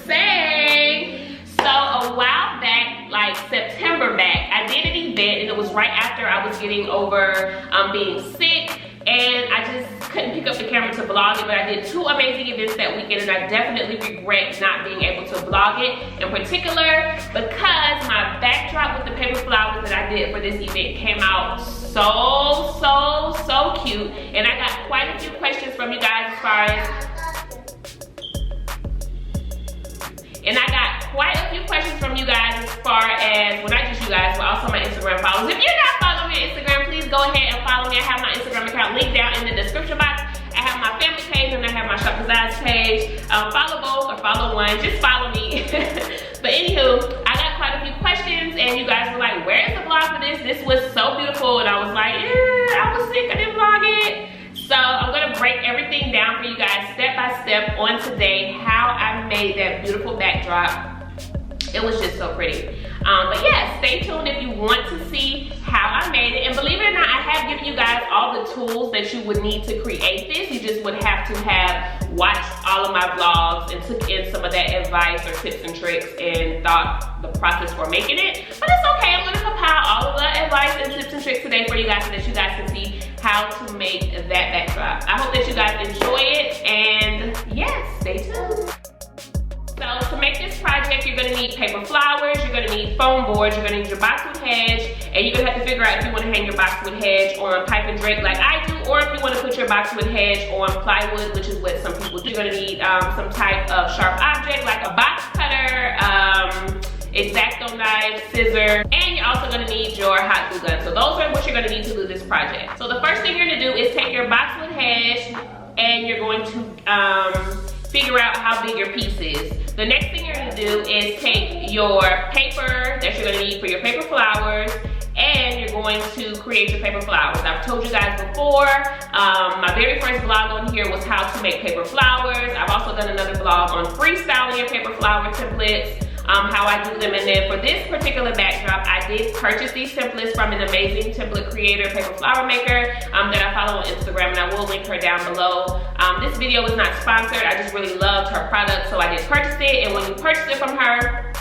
say. So a while back, like September back, I did an event, and it was right after I was getting over being sick, and I just couldn't pick up the camera to vlog it, but I did 2 amazing events that weekend, and I definitely regret not being able to vlog it, in particular because my backdrop with the paper flowers that I did for this event came out so cute, and I got quite a few questions from you guys as far as well, not just you guys, but also my Instagram followers. If you're not following me on Instagram, please go ahead and follow me. I have my Instagram account linked down in the description box. I have my family page and I have my Shop Designs page. Follow both or follow one, just follow me. But anywho, I got quite a few questions, and you guys were like, where is the vlog for this? This was so beautiful, and I was like, yeah, I was sick, I didn't vlog it. So I'm gonna break everything down for you guys step by step on today, how I made that beautiful backdrop. It was just so pretty. But yeah, stay tuned if you want to see how I made it. And believe it or not, I have given you guys all the tools that you would need to create this. You just would have to have watched all of my vlogs and took in some of that advice or tips and tricks and thought the process for making it. But it's okay, I'm gonna compile all of the advice and tips and tricks today for you guys so that you guys can see how to make that backdrop. I hope that you guys enjoy it, and yes, stay tuned. So to make this project, you're gonna need paper flowers, you're gonna need foam boards, you're gonna need your Boxwood Hedge, and you're gonna have to figure out if you wanna hang your Boxwood Hedge on pipe and drape like I do, or if you wanna put your Boxwood Hedge on plywood, which is what some people do. You're gonna need some type of sharp object like a box cutter, X-Acto knife, scissors, and you're also gonna need your hot glue gun. So those are what you're gonna need to do this project. So the first thing you're gonna do is take your Boxwood Hedge, and you're going to figure out how big your piece is. The next thing you're gonna do is take your paper that you're gonna need for your paper flowers, and you're going to create your paper flowers. I've told you guys before, my very first vlog on here was how to make paper flowers. I've also done another vlog on freestyling your paper flower templates, how I do them. And then for this particular backdrop, I did purchase these templates from an amazing template creator, paper flower maker, that I follow on Instagram, and I will link her down below. This video was not sponsored, I just really loved her product, so I did purchase it. And when you purchase it from her,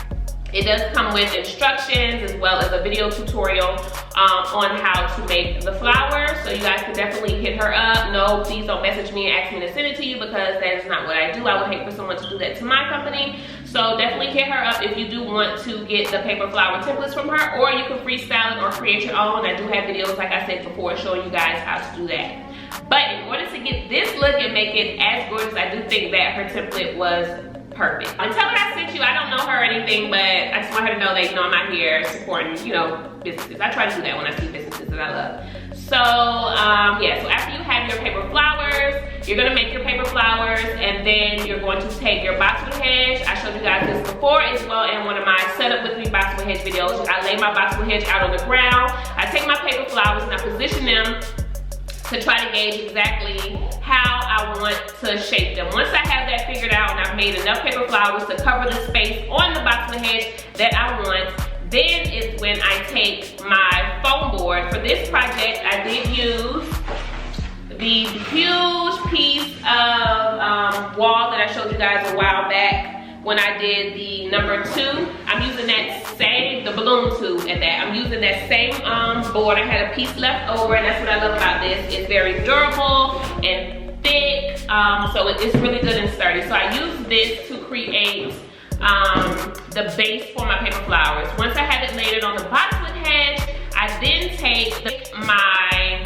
it does come with instructions as well as a video tutorial on how to make the flowers. So you guys can definitely hit her up. No, please don't message me and ask me to send it to you, because that is not what I do. I would hate for someone to do that to my company. So definitely hit her up if you do want to get the paper flower templates from her, or you can freestyle it or create your own. I do have videos, like I said before, showing you guys how to do that. But in order to get this look and make it as gorgeous, I do think that her template was perfect. And tell her I sent you. I don't know her or anything, but I just want her to know that, you know, I'm out here supporting, you know, businesses. I try to do that when I see businesses that I love. So yeah, so after you have your paper flowers, you're gonna make your paper flowers, and then you're going to take your Boxwood Hedge. I showed you guys this before as well in one of my setup with me Boxwood Hedge videos. I lay my Boxwood Hedge out on the ground. I take my paper flowers and I position them to try to gauge exactly how I want to shape them. Once I have that figured out and I've made enough paper flowers to cover the space on the Boxwood Hedge that I want, then is when I take my foam board. For this project, I did use the huge piece of wall that I showed you guys a while back when I did the number 2. I'm using that same, the balloon tube at that. I'm using that same board. I had a piece left over, and that's what I love about this. It's very durable and thick, so it's really good and sturdy. So I use this to create the base for my paper flowers. Once I have it laid on the Boxwood Hedge, I then take my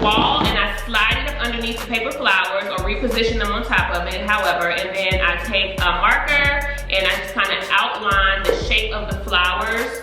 wall and I slide it up underneath the paper flowers, or reposition them on top of it, however, and then I take a marker and I just kind of outline the shape of the flowers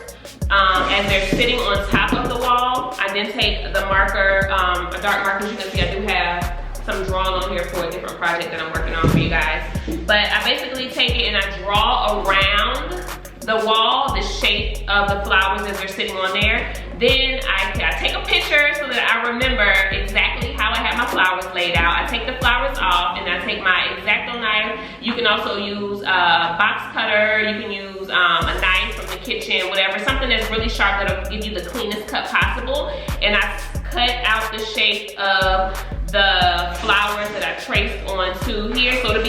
as they're sitting on top of the wall. I then take the marker, a dark marker. As you can see, I do have some drawn on here for a different project that I'm working on for you guys. But I basically take it and I draw around the wall the shape of the flowers as they're sitting on there. Then I take a picture so that I remember exactly how I have my flowers laid out. I take the flowers off and I take my X-Acto knife. You can also use a box cutter. You can use a knife from the kitchen, whatever, something that's really sharp that'll give you the cleanest cut possible. And I cut out the shape of the flowers that I traced onto here. So it'll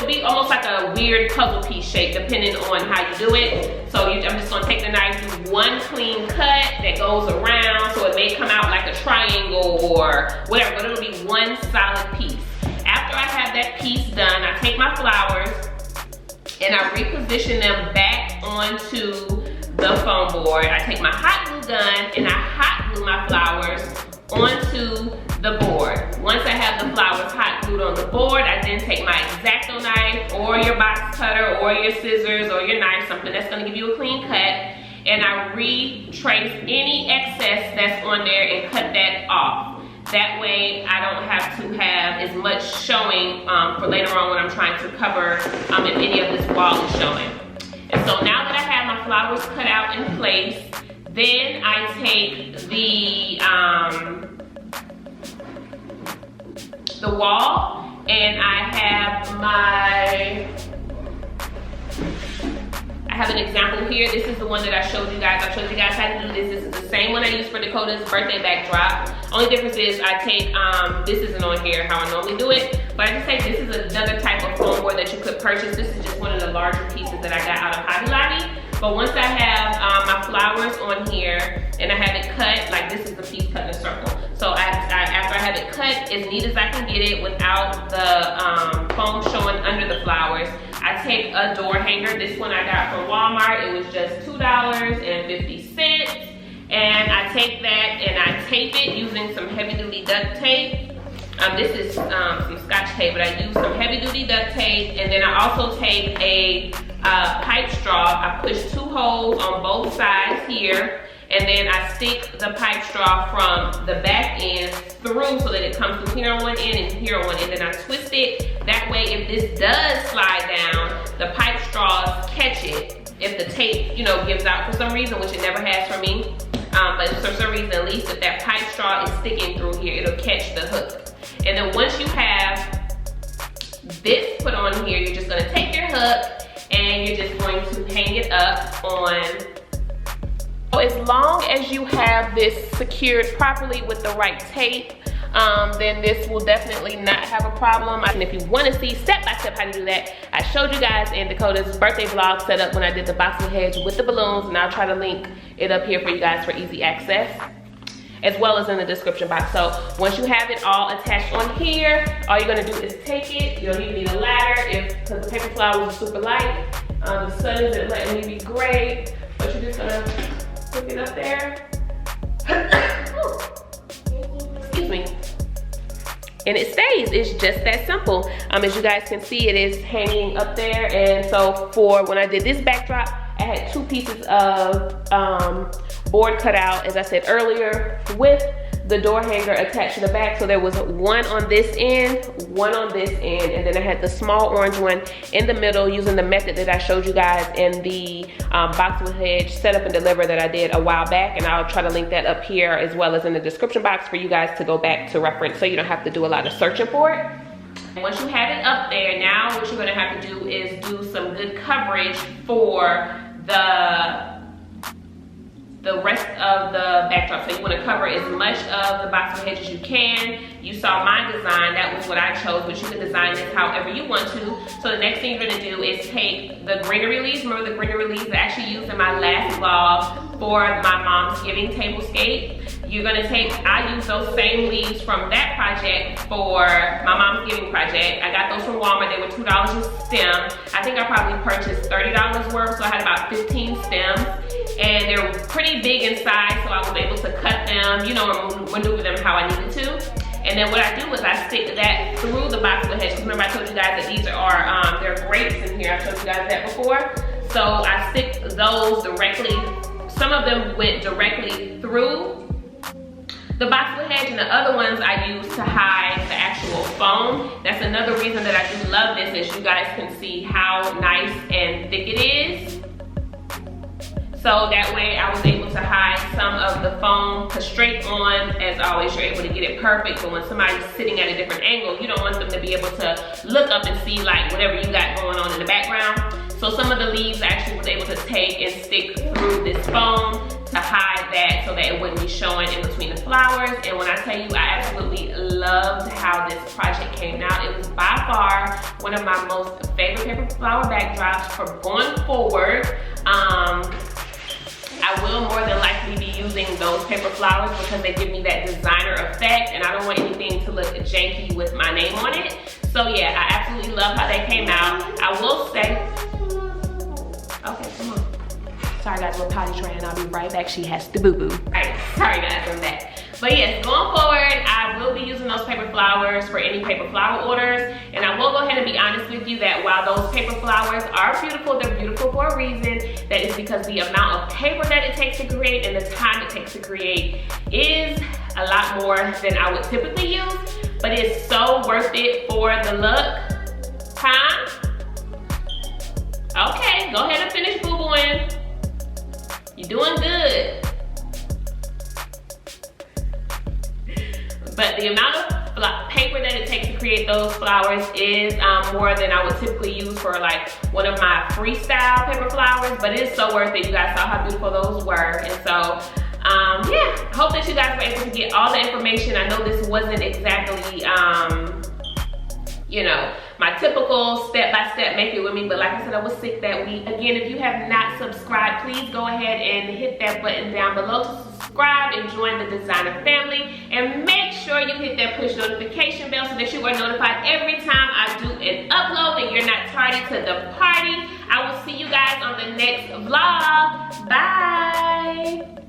be almost like a weird puzzle piece shape depending on how you do it. So I'm just gonna take the knife, do one clean cut that goes around, so it may come out like a triangle or whatever, but it'll be one solid piece. After I have that piece done, I take my flowers and I reposition them back onto the foam board. I take my hot glue gun and I hot glue my flowers onto the board. Once I have the flowers hot glued on the board, I then take my X-Acto knife or your box cutter or your scissors or your knife, something that's gonna give you a clean cut, and I retrace any excess that's on there and cut that off. That way I don't have to have as much showing for later on when I'm trying to cover if any of this wall is showing. And so now that I have my flowers cut out in place, then I take the wall, and I have an example here. This is the one that I showed you guys. I showed you guys how to do this. This is the same one I used for Dakota's birthday backdrop. Only difference is I take, this isn't on here how I normally do it, but I just say this is another type of foam board that you could purchase. This is just one of the larger pieces that I got out of Hobby Lobby. But once I have my flowers on here and I have it cut, like this is the piece cut in a circle. So after I have it cut as neat as I can get it without the foam showing under the flowers, I take a door hanger. This one I got from Walmart. It was just $2.50. And I take that and I tape it using some heavy duty duct tape. This is some Scotch tape, but I use some heavy duty duct tape. And then I also take a pipe straw. I push 2 holes on both sides here. And then I stick the pipe straw from the back end through so that it comes through here on one end and here on one end. And then I twist it. That way, if this does slide down, the pipe straws catch it. If the tape, gives out for some reason, which it never has for me. But for some reason, at least if that pipe straw is sticking through here, it'll catch the hook. And then once you have this put on here, you're just gonna take your hook and you're just going to hang it up on. So as long as you have this secured properly with the right tape, then this will definitely not have a problem. And if you want to see step by step how to do that, I showed you guys in Dakota's birthday vlog setup when I did the Boxwood Hedge with the balloons, and I'll try to link it up here for you guys for easy access, as well as in the description box. So once you have it all attached on here, all you're gonna do is take it. You don't even need a ladder because the paper flowers are super light. The sun isn't letting me be great, but you're just gonna stick it up there. Excuse me. And it stays. It's just that simple. As you guys can see, it is hanging up there. And so for when I did this backdrop, I had 2 pieces of board cut out, as I said earlier, with the door hanger attached to the back. So there was one on this end, one on this end, and then I had the small orange one in the middle using the method that I showed you guys in the Boxwood Hedge setup and deliver that I did a while back. And I'll try to link that up here as well as in the description box for you guys to go back to reference so you don't have to do a lot of searching for it. And once you have it up there, now what you're gonna have to do is do some good coverage for the rest of the backdrop. So you want to cover as much of the Boxwood Hedge as you can. You saw my design, that was what I chose, but you can design this however you want to. So the next thing you're going to do is take the greenery leaves. Remember the greenery leaves I actually used in my last vlog for my mom's giving tablescape. You're going to I used those same leaves from that project for my mom's giving project. I got those from Walmart. They were $2 a stem. I think I probably purchased $30 worth, so I had about 15 stems. And they were pretty big in size, so I was able to cut them, and maneuver them how I needed to. And then what I do is I stick that through the Boxwood Hedge. Remember I told you guys that these are, they're grapes in here. I showed you guys that before. So I stick those directly, some of them went directly through the Boxwood Hedge, and the other ones I use to hide the actual foam. That's another reason that I do love this, is you guys can see how nice and thick it is. So that way I was able to hide some of the foam, because straight on, as always, you're able to get it perfect. But when somebody's sitting at a different angle, you don't want them to be able to look up and see like whatever you got going on in the background. So some of the leaves I actually was able to take and stick through this foam to hide that, so that that it wouldn't be showing in between the flowers. And when I tell you, I absolutely loved how this project came out. It was by far one of my most favorite paper flower backdrops for going forward. I will more than likely be using those paper flowers because they give me that designer effect, and I don't want anything to look janky with my name on it. So yeah, I absolutely love how they came out. I will say, okay, come on. Sorry guys, we're potty training. I'll be right back. She has to boo-boo. Alright, sorry guys, I'm back. But yes, going forward, I will be using those paper flowers for any paper flower orders. And I will go ahead and be honest with you that while those paper flowers are beautiful, they're beautiful for a reason. That is because the amount of paper that it takes to create and the time it takes to create is a lot more than I would typically use. But it's so worth it for the look. Huh? Okay, go ahead and finish boo-booing. You're doing good. But the amount of paper that it takes to create those flowers is more than I would typically use for like one of my freestyle paper flowers, but it is so worth it. You guys saw how beautiful those were. And so, yeah, I hope that you guys were able to get all the information. I know this wasn't exactly, you know, my typical step-by-step make it with me, but like I said, I was sick that week. Again, if you have not subscribed, please go ahead and hit that button down below to subscribe and join the designer family, and make sure you hit that push notification bell so that you are notified every time I do an upload and you're not tardy to the party. I will see you guys on the next vlog. Bye.